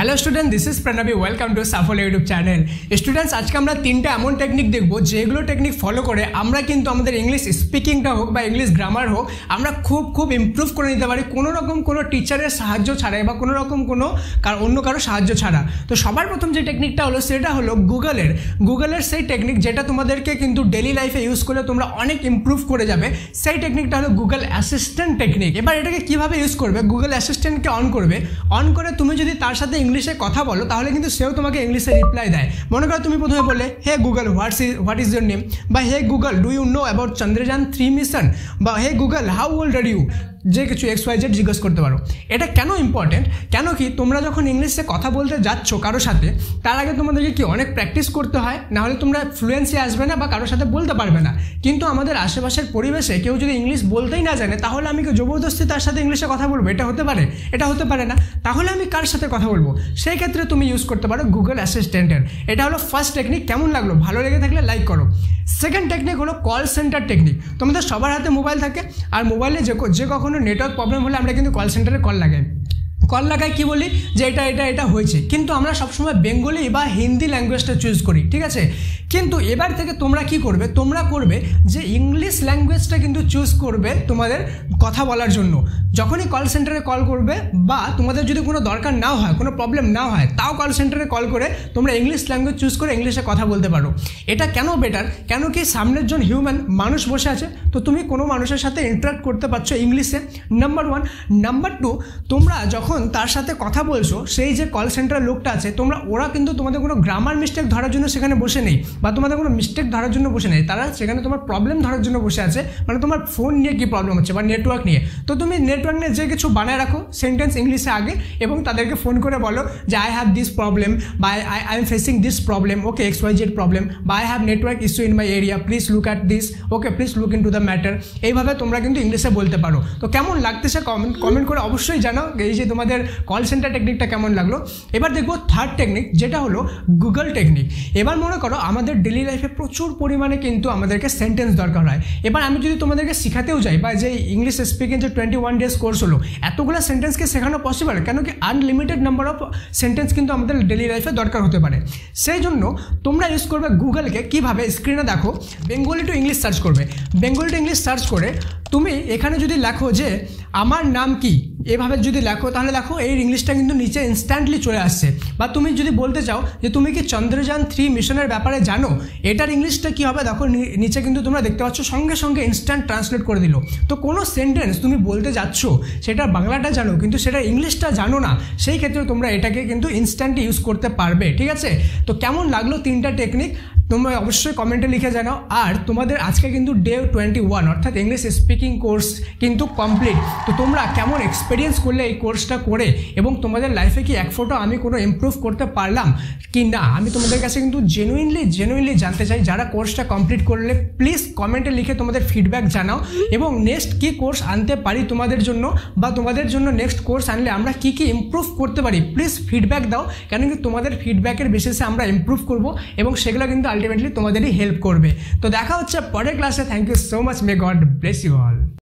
Hello student this is Pranabi welcome to Saphal YouTube channel. Students आज के আমরা তিনটা এমন টেকনিক দেখব যেগুলো টেকনিক ফলো করে আমরা কিন্তু আমাদের ইংলিশ স্পিকিংটা হোক বা ইংলিশ গ্রামার হোক আমরা খুব ইমপ্রুভ করে নিতে পারি কোনো রকম কোনো টিচারের সাহায্য ছাড়াই বা কোনো রকম কোনো অন্য কারো সাহায্য ছাড়া। তো সবার প্রথম যে টেকনিকটা হলো সেটা হলো গুগলের সেই টেকনিক যেটা তোমাদেরকে কিন্তু ডেইলি লাইফে ইউজ করলে তোমরা অনেক ইমপ্রুভ করে যাবে। সেই টেকনিকটা হলো গুগল অ্যাসিস্ট্যান্ট টেকনিক। এবার এটাকে কিভাবে ইউজ করবে, গুগল অ্যাসিস্ট্যান্টকে অন করে তুমি যদি তার সাথে ইংলিশে কথা বলো তাহলে কিন্তু সেও তোমাকে ইংলিশে রিপ্লাই দেয়। মনে করো তুমি প্রথমে বললে hey Google what is your name, বা hey Google do you know about Chandrayaan 3 mission, বা hey Google how old are you, যে কিছু XYZ জিজ্ঞেস করতে পারো। এটা কেন ইম্পর্টেন্ট, কেন কি তোমরা যখন ইংলিশে কথা বলতে যাচ্ছ কারোর সাথে তার আগে তোমাদেরকে কি অনেক প্র্যাকটিস করতে হয়, নাহলে তোমরা ফ্লুয়েন্সি আসবে না বা কারোর সাথে বলতে পারবে না। কিন্তু আমাদের আশেপাশের পরিবেশে কেউ যদি ইংলিশ বলতেই না জানে তাহলে আমি জবরদস্তি তার সাথে ইংলিশে কথা বলবো, এটা হতে পারে? এটা হতে পারে না। তাহলে আমি কার সাথে কথা বলবো? সেই ক্ষেত্রে তুমি ইউজ করতে পারো গুগল অ্যাসিস্ট্যান্টের। এটা হলো ফার্স্ট টেকনিক। কেমন লাগলো? ভালো লেগে থাকলে লাইক করো। সেকেন্ড টেকনিক হলো কল সেন্টার টেকনিক। তোমাদের সবার হাতে মোবাইল থাকে, আর মোবাইলে যে কখনো নেটওয়ার্ক প্রবলেম হলে আমরা কিন্তু কল সেন্টারে কল লাগাই কি বলি যে এটা হয়েছে, কিন্তু আমরা সবসময় বেঙ্গলি বা হিন্দি ল্যাঙ্গুয়েজটা চুজ করি, ঠিক আছে? কিন্তু এবার থেকে তোমরা কি করবে, তোমরা করবে যে ইংলিশ ল্যাঙ্গুয়েজটা কিন্তু চুজ করবে তোমাদের কথা বলার জন্য। যখনই কল সেন্টারে কল করবে বা তোমাদের যদি কোনো দরকার না হয়, কোনো প্রবলেম না হয়, তাও কল সেন্টারে কল করে তোমরা ইংলিশ ল্যাঙ্গুয়েজ চুজ করে ইংলিশে কথা বলতে পারো। এটা কেন বেটার? কেন কি সামনের জন হিউম্যান মানুষ বসে আছে, তো তুমি কোনো মানুষের সাথে ইন্টারাক্ট করতে পারছো ইংলিশে, নাম্বার 1। নাম্বার 2, তোমরা যখন তার সাথে কথা বলছো সেই যে কল সেন্টারের লোকটা আছে ওরা কিন্তু তোমাদের কোনো গ্রামার মিস্টেক ধরার জন্য সেখানে বসে নেই, বা তোমাদের কোনো মিস্টেক ধরার জন্য বসে নেই। তারা সেখানে তোমার প্রবলেম ধরার জন্য বসে আছে, মানে তোমার ফোন নিয়ে কী প্রবলেম হচ্ছে বা নেটওয়ার্ক নিয়ে। তো তুমি নেটওয়ার্ক নিয়ে যে কিছু বানায় রাখো সেন্টেন্স ইংলিশে আগে, এবং তাদেরকে ফোন করে বলো যে আই হ্যাভ দিস প্রবলেম, বা I am facing this problem, okay XYZ problem, বা I have network issue in my area, please look at this, okay please look into the matter. এইভাবে তোমরা কিন্তু ইংলিশে বলতে পারো। তো কেমন লাগতেছে কমেন্ট করে অবশ্যই জানাও এই যে তোমাদের কল সেন্টার টেকনিকটা কেমন লাগলো। এবার দেখবো থার্ড টেকনিক, যেটা হলো গুগল টেকনিক। এবার মনে করো আমাদের ডেলি লাইফে প্রচুর পরিমাণে কিন্তু আমাদেরকে সেন্টেন্স দরকার হয়। এবার আমি যদি তোমাদেরকে শেখাতেও যাই, বা যে ইংলিশ স্পিকিং যে 21 ডেজ কোর্স হলো, এতগুলো সেন্টেন্সকে শেখানো পসিবল, কেন কি আনলিমিটেড নাম্বার অফ সেন্টেন্স কিন্তু আমাদের ডেলি লাইফে দরকার হতে পারে। সেই জন্য তোমরা ইউজ করবে গুগলকে। কীভাবে? স্ক্রিনে দেখো, বেঙ্গলি টু ইংলিশ সার্চ করবে। বেঙ্গলি টু ইংলিশ সার্চ করে তুমি এখানে যদি লেখো যে আমার নাম কি, এভাবে যদি লেখো তাহলে দেখো এই ইংলিশটা কিন্তু নিচে ইনস্ট্যান্টলি চলে আসছে। বা তুমি যদি বলতে চাও যে তুমি কি চন্দ্রযান 3 মিশনের ব্যাপারে জানো, এটার ইংলিশটা কী হবে দেখো নিচে কিন্তু তোমরা দেখতে পাচ্ছ সঙ্গে ইনস্ট্যান্ট ট্রান্সলেট করে দিল। তো কোনো সেন্টেন্স তুমি বলতে যাচ্ছ সেটা বাংলাটা জানো কিন্তু সেটা ইংলিশটা জানো না, সেই ক্ষেত্রে তোমরা এটাকে কিন্তু ইনস্ট্যান্টলি ইউজ করতে পারবে, ঠিক আছে? তো কেমন লাগলো তিনটা টেকনিক তোমরা অবশ্যই কমেন্টে লিখে জানাও। আর তোমাদের আজকে কিন্তু ডে 21 অর্থাৎ ইংলিশ স্পিকিং কোর্স কিন্তু কমপ্লিট। তো তোমরা কেমন এক্সপিরিয়েন্স করলে এই কোর্সটা করে, এবং তোমাদের লাইফে কি এক ফোঁটা আমি কোনো ইমপ্রুভ করতে পারলাম কি না, আমি তোমাদের কাছে কিন্তু জেনুইনলি জানতে চাই। যারা কোর্সটা কমপ্লিট করলে প্লিজ কমেন্টে লিখে তোমাদের ফিডব্যাক জানাও, এবং নেক্সট কী কোর্স আনতে পারি তোমাদের জন্য, বা তোমাদের জন্য নেক্সট কোর্স আনলে আমরা কি ইমপ্রুভ করতে পারি, প্লিজ ফিডব্যাক দাও। কেন কি তোমাদের ফিডব্যাকের বেসিসে আমরা ইমপ্রুভ করব, এবং সেগুলো কিন্তু আলটিমেটলি তোমাদেরই হেল্প করবে। তো দেখা হচ্ছে পরের ক্লাসে। Thank you so much, may God bless you all.